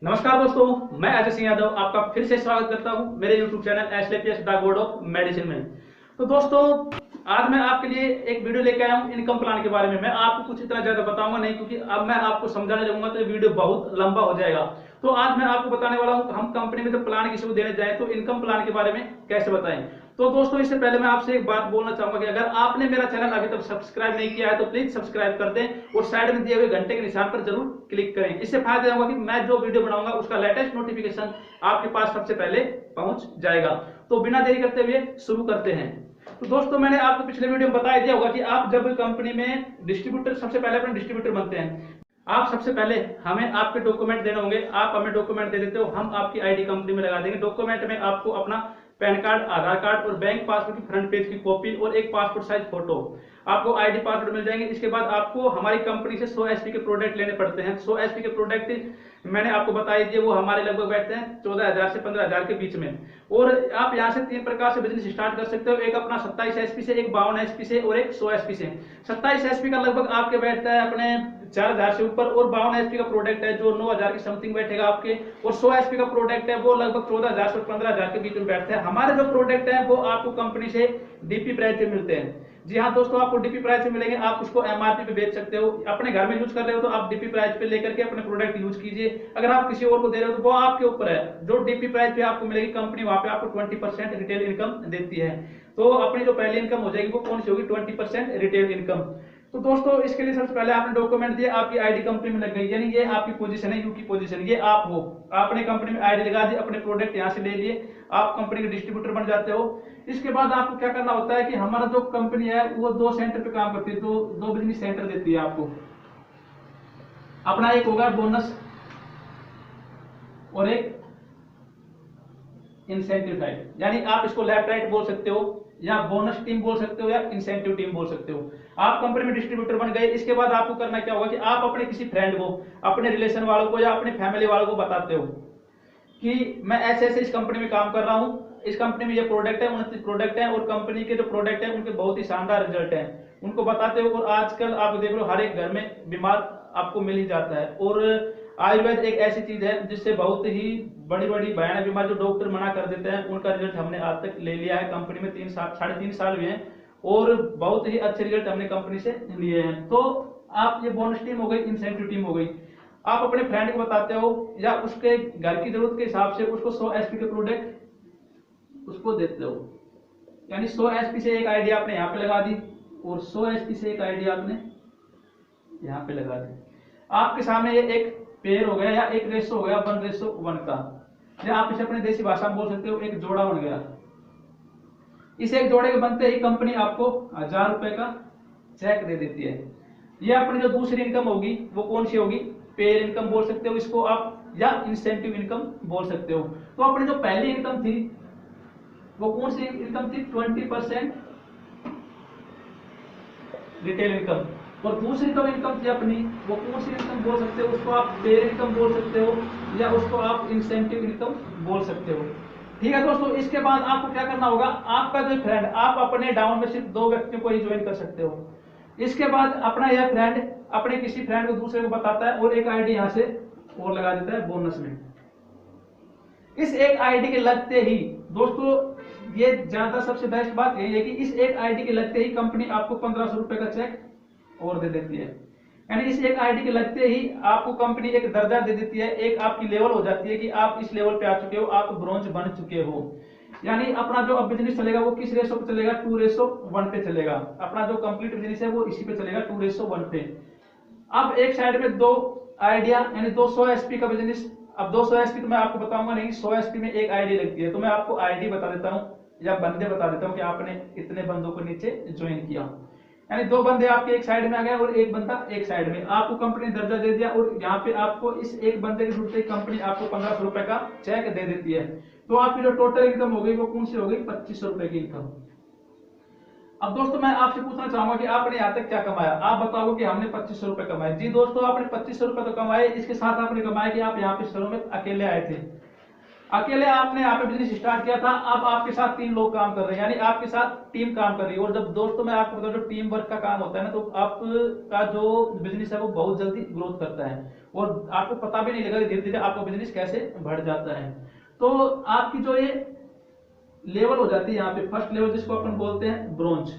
नमस्कार दोस्तों, मैं अजय सिंह यादव आपका फिर से स्वागत करता हूं मेरे YouTube चैनल एसलेपीएस द गॉड ऑफ मेडिसिन में। तो दोस्तों, आज मैं आपके लिए एक वीडियो लेके आया हूं इनकम प्लान के बारे में। मैं आपको कुछ इतना ज्यादा बताऊंगा नहीं, क्योंकि अब मैं आपको समझाने लगूंगा तो ये वीडियो बहुत लंबा हो जाएगा। तो आज मैं आपको बताने वाला हूं हम कंपनी में जब प्लान किसी को देने जाए तो इनकम प्लान के बारे में कैसे बताएं। तो दोस्तों, इससे पहले मैं आपसे एक बात बोलना चाहूंगा कि अगर आपने मेरा चैनल अभी तक सब्सक्राइब नहीं किया है तो प्लीज सब्सक्राइब कर दें और साइड में दिए हुए घंटे के निशान पर जरूर क्लिक करें। इससे फायदा होगा कि मैं जो वीडियो बनाऊंगा उसका लेटेस्ट नोटिफिकेशन आपके पास सबसे पहले पहुंच जाएगा। तो बिना देरी करते हुए शुरू करते हैं। तो दोस्तों, मैंने आपको पिछले वीडियो में बताया दिया होगा कि आप जब कंपनी में डिस्ट्रीब्यूटर, सबसे पहले अपने डिस्ट्रीब्यूटर बनते हैं, आप सबसे पहले हमें आपके डॉक्यूमेंट देने होंगे। आप हमें डॉक्यूमेंट दे देते हो, हम आपकी आईडी कंपनी में लगा देंगे। डॉक्यूमेंट में आपको अपना पैन कार्ड, आधार कार्ड और बैंक पासबुक की फ्रंट पेज की कॉपी और एक पासपोर्ट साइज फोटो, आपको आईडी पासवर्ड मिल जाएंगे। इसके बाद आपको हमारी कंपनी से 100 एचपी के प्रोडक्ट लेने पड़ते हैं। 100 एचपी के प्रोडक्ट मैंने आपको बताई दिए, वो हमारे लगभग बैठते हैं 14,000 से 15,000 के बीच में। और आप यहाँ से 3 प्रकार से बिजनेस स्टार्ट कर सकते हो। एक अपना 27 एचपी से, एक 52 एचपी से और एक 100 एचपी से। 27 एचपी का लगभग आपके बैठता है अपने 4,000 से ऊपर, और 52 एचपी का प्रोडक्ट है जो 9,000 की समथिंग बैठेगा आपके, और 100 एचपी का प्रोडक्ट है वो लगभग 14,000 से 15,000 के बीच में बैठते हैं। हमारे जो प्रोडक्ट है वो आपको कंपनी से डीपी प्राइस पे मिलते हैं। जी हाँ दोस्तों, आपको डीपी प्राइस पे मिलेंगे। आप उसको एमआरपी पे बेच सकते हो। अपने घर में यूज कर रहे हो तो आप डीपी प्राइस पे लेकर के अपने प्रोडक्ट यूज कीजिए। अगर आप किसी और को दे रहे हो तो वो आपके ऊपर है। जो डीपी प्राइस पे आपको मिलेगी कंपनी, वहां पे आपको 20% रिटेल इनकम देती है। तो अपनी जो पहली इनकम हो जाएगी वो कौन सी होगी? 20% रिटेल इनकम। तो दोस्तों, इसके लिए सबसे पहले आपने डॉक्यूमेंट दिए, आपकी आईडी कंपनी में लग गई, यानी ये आपकी पोजीशन है, यू की पोजीशन, ये आप हो। आपने कंपनी में आईडी लगा दी, अपने प्रोडक्ट यहाँ से ले लिए, आप कंपनी के डिस्ट्रीब्यूटर बन जाते हो। इसके बाद आपको क्या करना होता है कि हमारा जो कंपनी है वो 2 सेंटर पे काम करती है, तो 2 बिजनेस सेंटर देती है आपको। अपना एक होगा बोनस और एक इंसेंटिव टाइप, यानी आप इसको लेफ्ट राइट बोल सकते हो, या बोनस टीम बोल सकते हो, या इंसेंटिव टीम बोल सकते हो। आप कंपनी में डिस्ट्रीब्यूटर बन गए। इसके बाद आपको करना क्या होगा कि आप अपने किसी फ्रेंड को, अपने रिलेशन वालों को या अपने फैमिली वालों को बताते हो कि मैं ऐसे ऐसे इस कंपनी में काम कर रहा हूं, इस कंपनी में ये प्रोडक्ट है, 29 प्रोडक्ट है, और कंपनी के जो प्रोडक्ट है उनके बहुत ही शानदार रिजल्ट है, उनको बताते हो। और आजकल आप देख लो हर एक घर में बीमार आपको मिल ही जाता है, और आयुर्वेद एक ऐसी चीज है जिससे बहुत ही बड़ी बड़ी भयानक बीमारी जो डॉक्टर मना कर देते हैं उनका रिजल्ट हमने आज तक ले लिया है। कंपनी में 3 साढ़े 3 साल हुए हैं और बहुत ही अच्छे रिजल्ट हमने कंपनी से लिए हैं। तो आप, ये बोनस टीम हो गई, इंसेंटिव टीम हो गई। आप अपने फ्रेंड को बताते हो या उसके घर की जरूरत के हिसाब से उसको 100 एचपी के प्रोडक्ट उसको देते हो, यानी 100 एचपी से एक आईडी आपने यहाँ पे लगा दी और 100 एचपी से एक आईडी आपने यहाँ पे लगा दी। आपके सामने ये एक पेयर हो गया, या एक रेशो हो गया 1:1 का, या आप इसे अपने देसी भाषा में बोल सकते हो एक जोड़ा बन गया। इस एक जोड़े के बनते ही कंपनी आपको 1,000 रुपए का चेक दे देती है। ये अपनी जो दूसरी इनकम होगी वो कौन सी होगी? पेयर इनकम बोल सकते हो इसको आप, या इंसेंटिव इनकम बोल सकते हो। तो अपनी जो पहली इनकम थी वो कौन सी इनकम थी? 20% रिटेल इनकम। और दूसरी जो इनकम थी अपनी वो कौन सी इनकम बोल सकते हो? उसको आप पेयर इनकम बोल सकते हो, या उसको आप इंसेंटिव इनकम बोल सकते हो। ठीक है दोस्तों, इसके बाद आपको क्या करना होगा? आपका जो फ्रेंड, आप अपने डाउन में सिर्फ 2 व्यक्तियों को ही ज्वाइन कर सकते हो। इसके बाद अपना यह फ्रेंड अपने किसी फ्रेंड को दूसरे को बताता है और एक आईडी यहां से और लगा देता है बोनस में। इस एक आईडी के लगते ही दोस्तों, ये ज्यादा सबसे बेस्ट बात यही है कि इस एक आईडी के लगते ही कंपनी आपको 1,500 रुपए का चेक और दे देती है। यानी इस एक आईडी के लगते ही आपको कंपनी एक दर्जा दे देती है, एक आपकी लेवल हो जाती है कि आप इस लेवल पे आ चुके हो, आप ब्रॉन्ज बन चुके हो। यानी अपना जो अब बिजनेस चलेगा वो किस रेशो पे चलेगा? 2:1 पे चलेगा। अपना जो कंप्लीट बिजनेस है वो इसी पे चलेगा, 2:1 पे। अब एक साइड में 2 आइडिया, यानी 200 एचपी का बिजनेस। अब 200 एचपी तो मैं आपको बताऊंगा नहीं, 100 एचपी में एक आईडी लगती है, तो मैं आपको आईडी बता देता हूँ या बंदे बता देता हूँ कि आपने इतने बंदों को नीचे ज्वाइन किया। यानी 2 बंदे आपके एक साइड में आ गए और एक बंदा एक साइड में। आपको कंपनी ने दर्जा दे दिया और यहाँ पे आपको इस एक बंदे के थ्रू से कंपनी आपको 1,500 रुपए का चेक दे देती है। तो आपकी जो टोटल इनकम हो गई वो कौन सी हो गई? 2,500 रुपए की इनकम। अब दोस्तों, मैं आपसे पूछना चाहूंगा कि आपने यहाँ तक क्या कमाया? आप बताओ कि हमने 2,500 रुपए कमाए। जी दोस्तों, आपने 2,500 रुपए तो कमाए, इसके साथ आपने कमाया कि आप यहाँ पे शहरों में अकेले आए थे। अकेले आपने यहाँ पे बिजनेस स्टार्ट किया था, अब आपके साथ 3 लोग काम कर रहे हैं, यानी आपके साथ टीम काम कर रही है। और जब दोस्तों मैं आपको बता, जो टीम वर्क का काम होता है ना, तो आपका जो बिजनेस है वो बहुत जल्दी ग्रोथ करता है और आपको पता भी नहीं लगेगा धीरे धीरे आपका बिजनेस कैसे बढ़ जाता है। तो आपकी जो ये लेवल हो जाती है यहाँ पे, फर्स्ट लेवल जिसको अपन बोलते हैं ब्रोंज,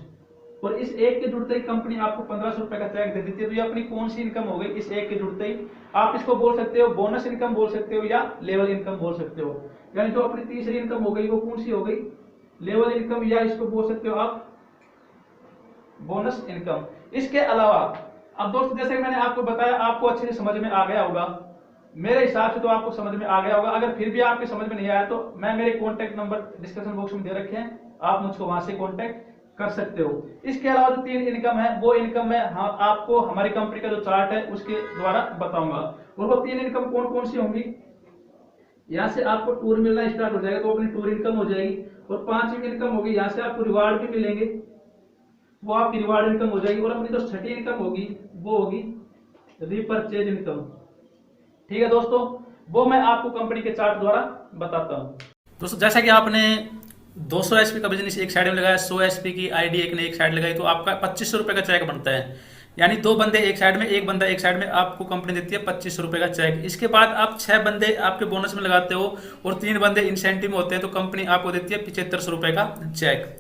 और इस एक के जुड़ते ही कंपनी आपको 1500 रुपए का चेक दे देती है। तो ये अपनी कौन सी इनकम हो गई, इस एक के जुड़ते ही आप इसको बोल सकते हो बोनस इनकम बोल सकते हो या लेवल इनकम बोल सकते हो। यानी जो अपनी तीसरी इनकम हो गई वो कौन सी हो गई, लेवल इनकम, या इसको बोल सकते हो आप बोनस इनकम। इसके अलावा अब दोस्तों जैसे मैंने आपको बताया, आपको अच्छे से समझ में आ गया होगा, मेरे हिसाब से तो आपको समझ में आ गया होगा। अगर फिर भी आपके समझ में नहीं आया तो मैं मेरे कॉन्टेक्ट नंबर डिस्क्रिप्शन बॉक्स में दे रखे हैं, आप मुझको वहां से कॉन्टेक्ट कर सकते हो। इसके अलावा जो 3 इनकम है वो इनकम मैं आपको हमारी कंपनी का जो चार्ट है उसके द्वारा बताऊंगा। और वो 3 इनकम कौन कौन सी होंगी, यहाँ से आपको टूर मिलना स्टार्ट हो जाएगा तो अपनी टूर इनकम हो जाएगी। और 5वीं इनकम होगी, यहाँ से आपको रिवार्ड भी मिलेंगे, वो आपकी रिवार्ड इनकम हो जाएगी। और अपनी जो 6ठी इनकम होगी वो होगी रिपर्चेज इनकम। ठीक है दोस्तों, वो मैं आपको कंपनी के चार्ट द्वारा बताता हूँ। दोस्तों जैसा कि आपने 200 एसपी का बिजनेस एक साइड में लगाया, 100 एसपी की आईडी एक ने एक साइड लगाई, तो आपका 2500 रुपए का चेक बनता है। यानी 2 बंदे एक साइड में, एक बंदा एक साइड में, आपको कंपनी देती है 2500 रुपए का चेक। इसके बाद आप 6 बंदे आपके बोनस में लगाते हो और 3 बंदे इंसेंटिव में होते हैं, तो कंपनी आपको देती है 7500 रुपए का चेक।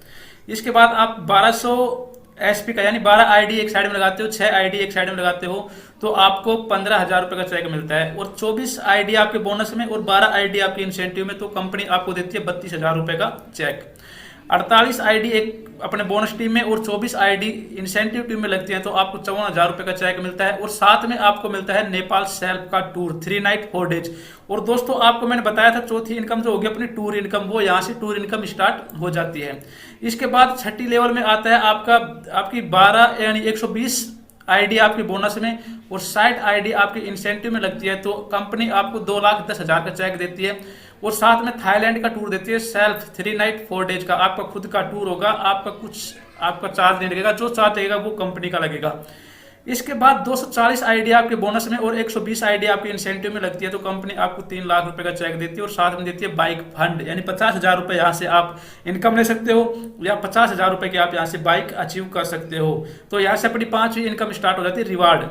इसके बाद आप 1200 एसपी का यानी 12 आईडी एक साइड में लगाते हो, 6 आईडी एक साइड में लगाते हो, तो आपको 15,000 रुपए का चेक मिलता है। और 24 आईडी आपके बोनस में और 12 आईडी आपके इंसेंटिव में, तो कंपनी आपको देती है 32,000 रुपए का चेक। 48 आईडी एक अपने बोनस टीम में और 24 आईडी इंसेंटिव टीम में लगती है, तो आपको 54,000 रुपए का चेक मिलता है। और साथ में आपको मिलता है नेपाल सेल्फ का टूर 3 नाइट 4 डेज। और दोस्तों आपको मैंने बताया था चौथी इनकम जो होगी अपनी टूर इनकम, वो यहाँ से टूर इनकम स्टार्ट हो जाती है। इसके बाद 6ठी लेवल में आता है आपकी 12 यानी 120 आईडी आपके बोनस में और 60 आईडी आपके इंसेंटिव में लगती है, तो कंपनी आपको 2,10,000 का चेक देती है। और साथ में थाईलैंड का टूर देती है सेल्फ 3 नाइट 4 डेज का। आपका खुद का टूर होगा, आपका चार्ज नहीं लगेगा, जो चार्ज लगेगा वो कंपनी का लगेगा। इसके बाद 240 आईडी आपके बोनस में और 120 आईडी आपके इंसेंटिव में लगती है, तो कंपनी आपको 3 लाख रुपए का चेक देती है। और साथ में देती है बाइक फंड, यानी 50,000 रुपए यहाँ से आप इनकम ले सकते हो या 50,000 रुपए की आप यहाँ से बाइक अचीव कर सकते हो। तो यहाँ से अपनी 5वीं इनकम स्टार्ट हो जाती है रिवार्ड।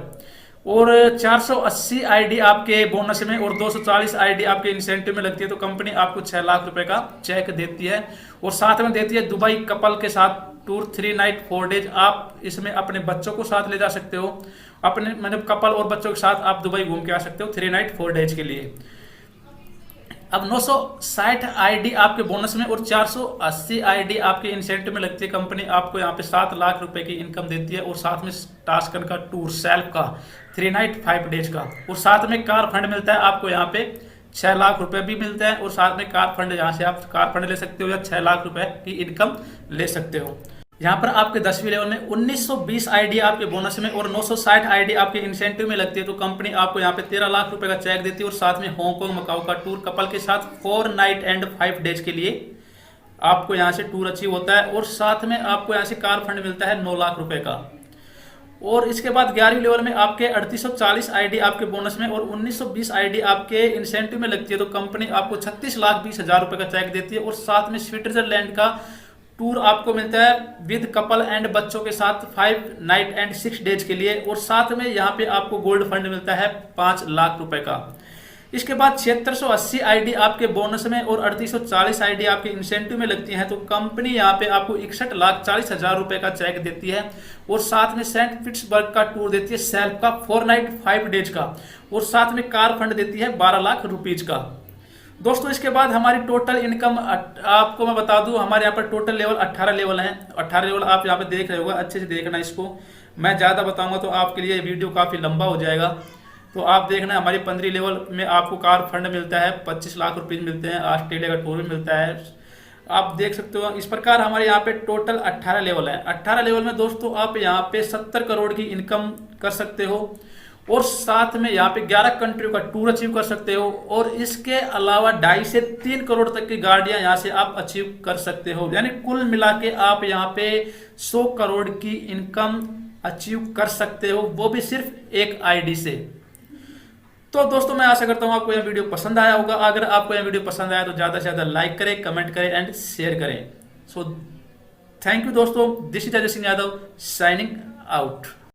और 480 आईडी आपके बोनस में और 240 आईडी आपके इंसेंटिव में लगती है, तो कंपनी आपको 6 लाख रुपए का चेक देती है। और साथ में देती है दुबई कपल के साथ टूर 3 नाइट 4 डेज। आप इसमें अपने बच्चों को साथ ले जा सकते हो, अपने मतलब कपल और बच्चों के साथ आप दुबई घूम के आ सकते हो 3 नाइट 4 डेज के लिए। अब 960 आईडी आपके बोनस में और 480 आईडी आपके इंसेंटिव में लगती है, कंपनी आपको यहाँ पे 7 लाख रुपए की इनकम देती है। और साथ में टास्कन का टूर सेल्फ का 3 नाइट 5 डेज का, और साथ में कार फंड मिलता है आपको यहाँ पे 6 लाख रुपए भी मिलता है। और साथ में कार फंड, यहाँ से आप कार फंड ले सकते हो या 6 लाख रुपए की इनकम ले सकते हो। यहाँ पर आपके 10वीं लेवल में 1920 आईडी आपके बोनस में और 960 आईडी आपके इंसेंटिव में लगती है, तो कंपनी आपको यहाँ पे 13 लाख रुपए का चेक देती है। और साथ में हांगकांग मकाऊ का टूर कपल के साथ 4 नाइट एंड 5 डेज के लिए आपको यहाँ से टूर अचीव होता है। और साथ में आपको यहाँ से कार फंड मिलता है 9 लाख रुपए का। और इसके बाद 11वीं लेवल में आपके 3840 आईडी आपके बोनस में और 1920 आईडी आपके इंसेंटिव में लगती है, तो कंपनी आपको 36,20,000 रुपए का चेक देती है। और साथ में स्विट्जरलैंड का टूर आपको मिलता है विद कपल एंड बच्चों के साथ 5 नाइट एंड 6 डेज के लिए। और साथ में यहाँ पे आपको गोल्ड फंड मिलता है 5 लाख रुपए का। इसके बाद 7680 आईडी आपके बोनस में और 3840 आईडी आपके इंसेंटिव में लगती हैं, तो कंपनी यहाँ पे आपको 61,40,000 रुपए का चेक देती है। और साथ में सेंट पीटर्सबर्ग का टूर देती है सेल्फ का 4 नाइट 5 डेज का। और साथ में कार फंड देती है 12 लाख रुपीज का। दोस्तों इसके बाद हमारी टोटल इनकम आपको मैं बता दूं, हमारे यहाँ पर टोटल लेवल 18 लेवल हैं। 18 लेवल आप यहाँ पे देख रहे होगा, अच्छे से देखना इसको। मैं ज़्यादा बताऊंगा तो आपके लिए वीडियो काफ़ी लंबा हो जाएगा, तो आप देखना। हमारी 15 लेवल में आपको कार फंड मिलता है 25 लाख रुपये मिलते हैं, ऑस्ट्रेलिया का टूर भी मिलता है, आप देख सकते हो। इस प्रकार हमारे यहाँ पे टोटल 18 लेवल है। 18 लेवल में दोस्तों आप यहाँ पे 70 करोड़ की इनकम कर सकते हो और साथ में यहाँ पे 11 कंट्रियों का टूर अचीव कर सकते हो। और इसके अलावा 2.5 से 3 करोड़ तक की गाड़ियां यहाँ से आप अचीव कर सकते हो। यानी कुल मिला के आप यहाँ पे 100 करोड़ की इनकम अचीव कर सकते हो, वो भी सिर्फ एक आईडी से। तो दोस्तों मैं आशा करता हूँ आपको यह वीडियो पसंद आया होगा। अगर आपको यह वीडियो पसंद आया तो ज़्यादा से ज़्यादा लाइक करें, कमेंट करें एंड शेयर करें। सो थैंक यू दोस्तों, this is Ajay Singh Yadav signing out.